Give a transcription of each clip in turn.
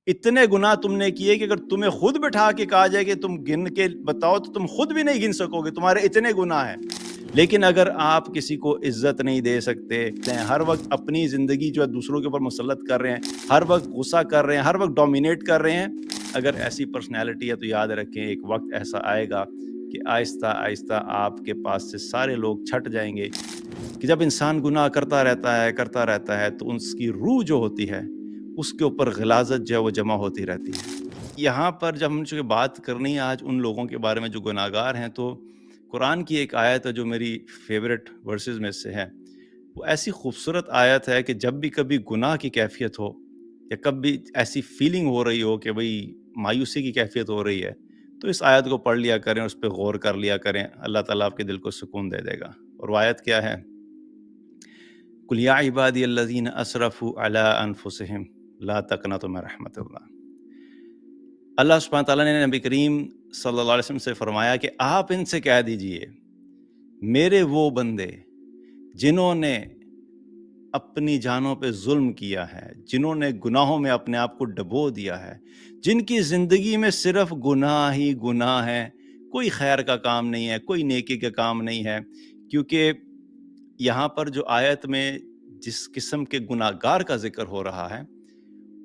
اتنے گناہ تم نے کیے کہ اگر تمہیں خود بٹھا کے کہا جائے کہ تم گن کے بتاؤ تو تم خود بھی نہیں گن سکو گے، تمہارے اتنے گناہ ہیں۔ لیکن اگر آپ کسی کو عزت نہیں دے سکتے، ہر وقت اپنی زندگی جو ہے دوسروں کے اوپر مسلط کر رہے ہیں، ہر وقت غصہ کر رہے ہیں، ہر وقت ڈومینیٹ کر رہے ہیں، اگر ایسی پرسنالٹی ہے تو یاد رکھیں ایک وقت ایسا آئے گا کہ آہستہ آہستہ آپ کے پاس سے سارے لوگ چھٹ جائیں گے۔ کہ جب انسان گناہ کرتا رہتا ہے تو اس کی روح جو ہوتی ہے اس کے اوپر غلاظت جو ہے وہ جمع ہوتی رہتی ہے۔ یہاں پر جب ہم چونکہ بات کرنی ہے آج ان لوگوں کے بارے میں جو گناہگار ہیں، تو قرآن کی ایک آیت ہے جو میری فیورٹ ورسز میں سے ہے۔ وہ ایسی خوبصورت آیت ہے کہ جب بھی کبھی گناہ کی کیفیت ہو یا کبھی ایسی فیلنگ ہو رہی ہو کہ بھئی مایوسی کی کیفیت ہو رہی ہے، تو اس آیت کو پڑھ لیا کریں، اس پہ غور کر لیا کریں، اللہ تعالیٰ آپ کے دل کو سکون دے دے گا۔ اور وہ آیت کیا ہے؟ قل یا عبادی الذین اسرفوا علی انفسہم لا تقنطوا من رحمت اللہ۔ اللہ سبحانہ تعالیٰ نے نبی کریم صلی اللہ علیہ وسلم سے فرمایا کہ آپ ان سے کہہ دیجئے، میرے وہ بندے جنہوں نے اپنی جانوں پہ ظلم کیا ہے، جنہوں نے گناہوں میں اپنے آپ کو ڈبو دیا ہے، جن کی زندگی میں صرف گناہ ہی گناہ ہے، کوئی خیر کا کام نہیں ہے، کوئی نیکی کا کام نہیں ہے، کیونکہ یہاں پر جو آیت میں جس قسم کے گناہگار کا ذکر ہو رہا ہے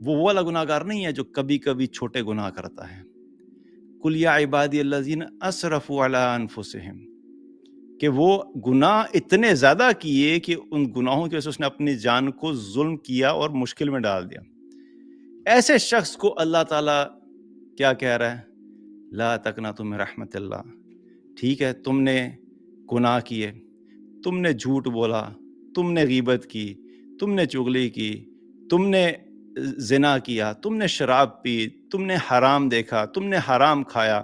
وہ والا گناہگار نہیں ہے جو کبھی کبھی چھوٹے گناہ کرتا ہے۔ قل یا عبادی الذین اسرفوا علی انفسہم، کہ وہ گناہ اتنے زیادہ کیے کہ ان گناہوں کی وجہ سے اس نے اپنی جان کو ظلم کیا اور مشکل میں ڈال دیا۔ ایسے شخص کو اللہ تعالیٰ کیا کہہ رہا ہے؟ لا تقنطوا من رحمت اللہ۔ ٹھیک ہے، تم نے گناہ کیے، تم نے جھوٹ بولا، تم نے غیبت کی، تم نے چغلی کی، تم نے زنا کیا، تم نے شراب پی، تم نے حرام دیکھا، تم نے حرام کھایا،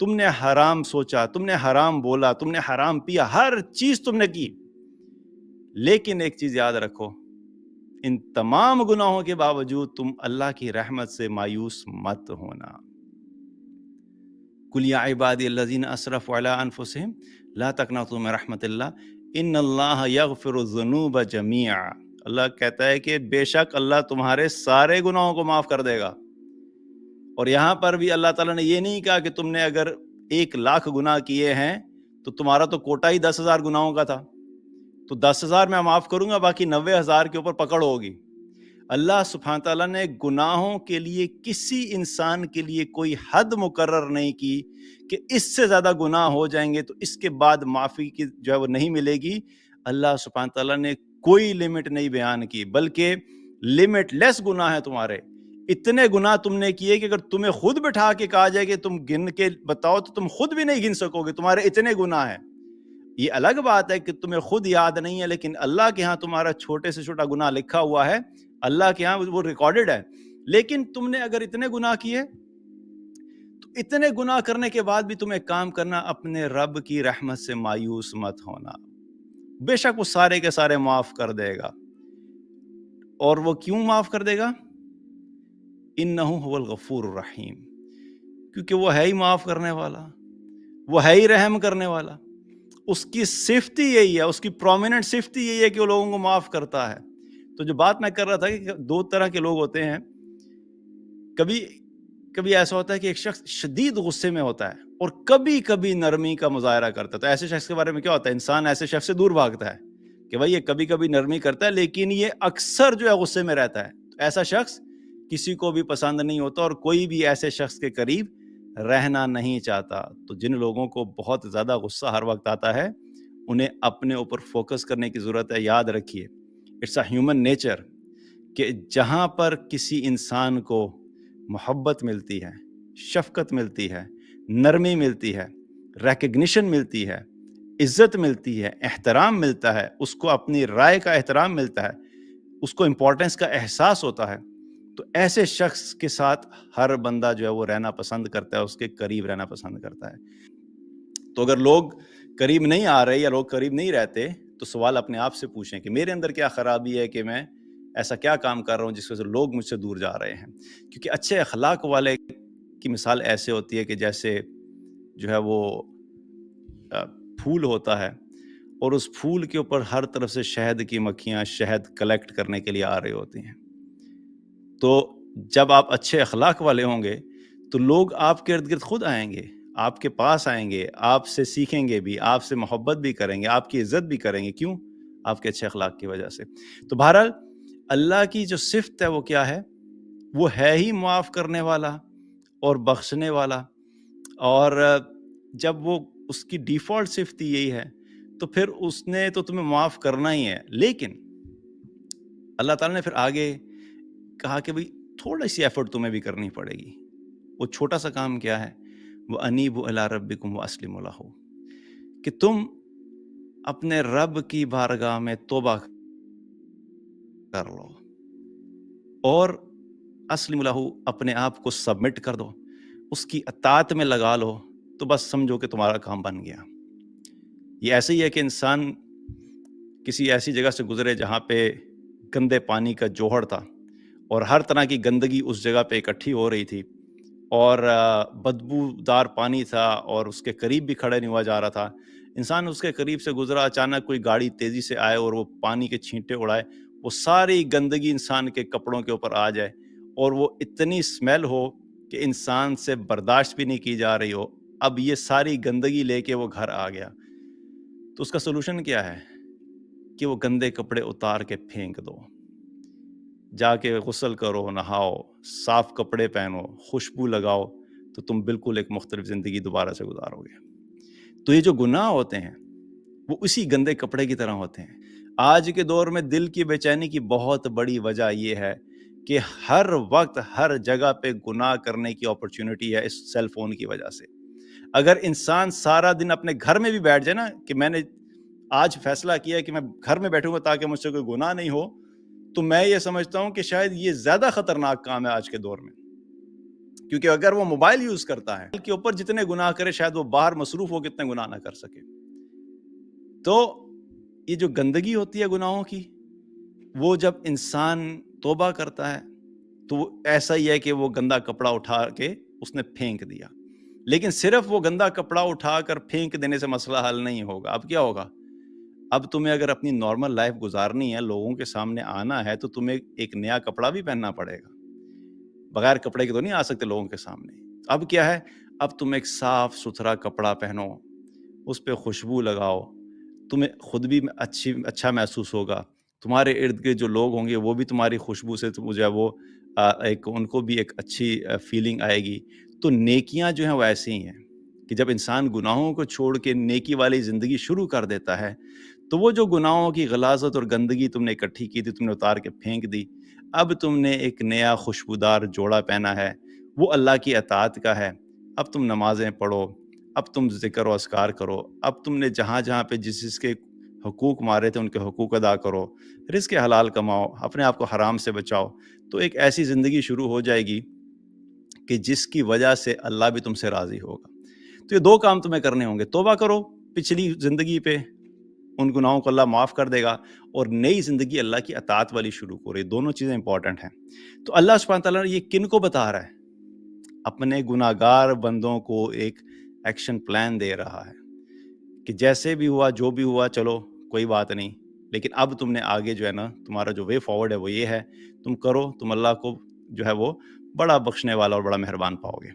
تم نے حرام سوچا، تم نے حرام بولا، تم نے حرام پیا، ہر چیز تم نے کی۔ لیکن ایک چیز یاد رکھو، ان تمام گناہوں کے باوجود تم اللہ کی رحمت سے مایوس مت ہونا۔ قل یا عبادی الذین اسرفوا علی انفسہم لا تقنطوا من رحمت اللہ ان اللہ یغفر الذنوب جمیعا۔ اللہ کہتا ہے کہ بے شک اللہ تمہارے سارے گناہوں کو معاف کر دے گا۔ اور یہاں پر بھی اللہ تعالیٰ نے یہ نہیں کہا کہ تم نے اگر 1,00,000 گناہ کیے ہیں تو تمہارا تو کوٹا ہی 10,000 گناہوں کا تھا، تو 10,000 میں معاف کروں گا، باقی 90,000 کے اوپر پکڑ ہوگی۔ اللہ سبحانہ تعالیٰ نے گناہوں کے لیے کسی انسان کے لیے کوئی حد مقرر نہیں کی کہ اس سے زیادہ گناہ ہو جائیں گے تو اس کے بعد معافی کی جو ہے وہ نہیں ملے گی۔ اللہ سبحانہ تعالیٰ نے کوئی لمٹ نہیں بیان کی، بلکہ لمٹ لیس گناہ ہے تمہارے۔ اتنے گناہ تم نے کیے کہ اگر تمہیں خود بٹھا کے کہا جائے کہ تم گن کے بتاؤ تو تم خود بھی نہیں گن سکو گے، تمہارے اتنے گناہ ہیں۔ یہ الگ بات ہے کہ تمہیں خود یاد نہیں ہے، لیکن اللہ کے ہاں تمہارا چھوٹے سے چھوٹا گناہ لکھا ہوا ہے، اللہ کے ہاں وہ ریکارڈڈ ہے۔ لیکن تم نے اگر اتنے گناہ کیے تو اتنے گناہ کرنے کے بعد بھی تمہیں کام کرنا، اپنے رب کی رحمت سے مایوس مت ہونا، بے شک وہ سارے کے سارے معاف کر دے گا۔ اور وہ کیوں معاف کر دے گا؟ انہ هو الغفور الرحیم، کیونکہ وہ ہے ہی معاف کرنے والا، وہ ہے ہی رحم کرنے والا۔ اس کی صفت ہی یہی ہے، اس کی پرومیننٹ صفت ہی یہی ہے کہ وہ لوگوں کو معاف کرتا ہے۔ تو جو بات میں کر رہا تھا کہ 2 طرح کے لوگ ہوتے ہیں، کبھی ایسا ہوتا ہے کہ ایک شخص شدید غصے میں ہوتا ہے اور کبھی کبھی نرمی کا مظاہرہ کرتا ہے۔ تو ایسے شخص کے بارے میں کیا ہوتا ہے؟ انسان ایسے شخص سے دور بھاگتا ہے کہ بھائی یہ کبھی کبھی نرمی کرتا ہے لیکن یہ اکثر جو ہے غصے میں رہتا ہے۔ تو ایسا شخص کسی کو بھی پسند نہیں ہوتا اور کوئی بھی ایسے شخص کے قریب رہنا نہیں چاہتا۔ تو جن لوگوں کو بہت زیادہ غصہ ہر وقت آتا ہے انہیں اپنے اوپر فوکس کرنے کی ضرورت ہے۔ یاد رکھیے، اٹس اے ہیومن نیچر کہ جہاں پر کسی انسان کو محبت ملتی ہے، شفقت ملتی ہے، نرمی ملتی ہے، ریکگنیشن ملتی ہے، عزت ملتی ہے، احترام ملتا ہے، اس کو اپنی رائے کا احترام ملتا ہے، اس کو امپورٹنس کا احساس ہوتا ہے، تو ایسے شخص کے ساتھ ہر بندہ جو ہے وہ رہنا پسند کرتا ہے، اس کے قریب رہنا پسند کرتا ہے۔ تو اگر لوگ قریب نہیں آ رہے یا لوگ قریب نہیں رہتے تو سوال اپنے آپ سے پوچھیں کہ میرے اندر کیا خرابی ہے کہ میں ایسا کیا کام کر رہا ہوں جس وجہ سے لوگ مجھ سے دور جا رہے ہیں۔ کیونکہ اچھے اخلاق والے کی مثال ایسے ہوتی ہے کہ جیسے جو ہے وہ پھول ہوتا ہے اور اس پھول کے اوپر ہر طرف سے شہد کی مکھیاں شہد کلیکٹ کرنے کے لیے آ رہی ہوتی ہیں، تو جب آپ اچھے اخلاق والے ہوں گے تو لوگ آپ کے ارد گرد خود آئیں گے، آپ کے پاس آئیں گے، آپ سے سیکھیں گے بھی، آپ سے محبت بھی کریں گے، آپ کی عزت بھی کریں گے۔ کیوں؟ آپ کے اچھے اخلاق کی وجہ سے۔ تو بہرحال اللہ کی جو صفت ہے وہ کیا ہے؟ وہ ہے ہی معاف کرنے والا اور بخشنے والا، اور جب وہ اس کی ڈیفالٹ صفت ہی یہی ہے تو پھر اس نے تو تمہیں معاف کرنا ہی ہے۔ لیکن اللہ تعالیٰ نے پھر آگے کہا کہ بھئی تھوڑی سی ایفرٹ تمہیں بھی کرنی پڑے گی۔ وہ چھوٹا سا کام کیا ہے؟ وَأَنِيبُوا إِلَىٰ رَبِّكُمْ وَأَسْلِمُوا لَهُ، کہ تم اپنے رب کی بارگاہ میں توبہ کر لو اور اسلم لہو، اپنے آپ کو سبمٹ کر دو، اس کی اطاعت میں لگا لو، تو بس سمجھو کہ تمہارا کام بن گیا۔ یہ ایسے ہی ہے کہ انسان کسی ایسی جگہ سے گزرے جہاں پہ گندے پانی کا جوہر تھا اور ہر طرح کی گندگی اس جگہ پہ اکٹھی ہو رہی تھی، اور بدبودار پانی تھا اور اس کے قریب بھی کھڑے نہیں ہوا جا رہا تھا۔ انسان اس کے قریب سے گزرا، اچانک کوئی گاڑی تیزی سے آئے اور وہ پانی کے چھینٹے اڑائے، وہ ساری گندگی انسان کے کپڑوں کے اوپر آ جائے اور وہ اتنی اسمیل ہو کہ انسان سے برداشت بھی نہیں کی جا رہی ہو۔ اب یہ ساری گندگی لے کے وہ گھر آ گیا، تو اس کا سولوشن کیا ہے؟ کہ وہ گندے کپڑے اتار کے پھینک دو، جا کے غسل کرو، نہاؤ، صاف کپڑے پہنو، خوشبو لگاؤ، تو تم بالکل ایک مختلف زندگی دوبارہ سے گزارو گے۔ تو یہ جو گناہ ہوتے ہیں وہ اسی گندے کپڑے کی طرح ہوتے ہیں۔ آج کے دور میں دل کی بے چینی کی بہت بڑی وجہ یہ ہے کہ ہر وقت ہر جگہ پہ گناہ کرنے کی اپرچونٹی ہے اس سیل فون کی وجہ سے۔ اگر انسان سارا دن اپنے گھر میں بھی بیٹھ جائے نا کہ میں نے آج فیصلہ کیا کہ میں گھر میں بیٹھوں گا تاکہ مجھ سے کوئی گناہ نہیں ہو، تو میں یہ سمجھتا ہوں کہ شاید یہ زیادہ خطرناک کام ہے آج کے دور میں، کیونکہ اگر وہ موبائل یوز کرتا ہے کے اوپر جتنے گناہ کرے شاید وہ باہر مصروف ہو کتنے گناہ نہ کر سکے۔ تو یہ جو گندگی ہوتی ہے گناہوں کی، وہ جب انسان توبہ کرتا ہے تو وہ ایسا ہی ہے کہ وہ گندا کپڑا اٹھا کے اس نے پھینک دیا۔ لیکن صرف وہ گندا کپڑا اٹھا کر پھینک دینے سے مسئلہ حل نہیں ہوگا۔ اب کیا ہوگا؟ اب تمہیں اگر اپنی نارمل لائف گزارنی ہے، لوگوں کے سامنے آنا ہے، تو تمہیں ایک نیا کپڑا بھی پہننا پڑے گا۔ بغیر کپڑے کے تو نہیں آ سکتے لوگوں کے سامنے۔ اب کیا ہے؟ اب تم ایک صاف ستھرا کپڑا پہنو، اس پہ خوشبو لگاؤ، تمہیں خود بھی اچھا محسوس ہوگا، تمہارے ارد گرد جو لوگ ہوں گے وہ بھی تمہاری خوشبو سے جو ہے وہ ان کو بھی ایک اچھی فیلنگ آئے گی۔ تو نیکیاں جو ہیں وہ ایسی ہی ہیں کہ جب انسان گناہوں کو چھوڑ کے نیکی والی زندگی شروع کر دیتا ہے تو وہ جو گناہوں کی غلاظت اور گندگی تم نے اکٹھی کی تھی تم نے اتار کے پھینک دی۔ اب تم نے ایک نیا خوشبودار جوڑا پہنا ہے، وہ اللہ کی اطاعت کا ہے۔ اب تم نمازیں پڑھو، اب تم ذکر و اذکار کرو، اب تم نے جہاں جہاں پہ جس کے حقوق مارے تھے ان کے حقوق ادا کرو، رزق حلال کماؤ، اپنے آپ کو حرام سے بچاؤ، تو ایک ایسی زندگی شروع ہو جائے گی کہ جس کی وجہ سے اللہ بھی تم سے راضی ہوگا۔ تو یہ دو کام تمہیں کرنے ہوں گے، توبہ کرو پچھلی زندگی پہ، ان گناہوں کو اللہ معاف کر دے گا، اور نئی زندگی اللہ کی اطاعت والی شروع کرو۔ یہ دونوں چیزیں امپورٹنٹ ہیں۔ تو اللہ سبحانہ تعالیٰ یہ کن کو بتا رہا ہے؟ اپنے گناہگار بندوں کو ایک ایکشن پلان دے رہا ہے کہ جیسے بھی ہوا جو بھی ہوا چلو کوئی بات نہیں، لیکن اب تم نے آگے جو ہے نا تمہارا جو وے فارورڈ ہے وہ یہ ہے، تم کرو، تم اللہ کو جو ہے وہ بڑا بخشنے والا اور بڑا مہربان پاؤ گے۔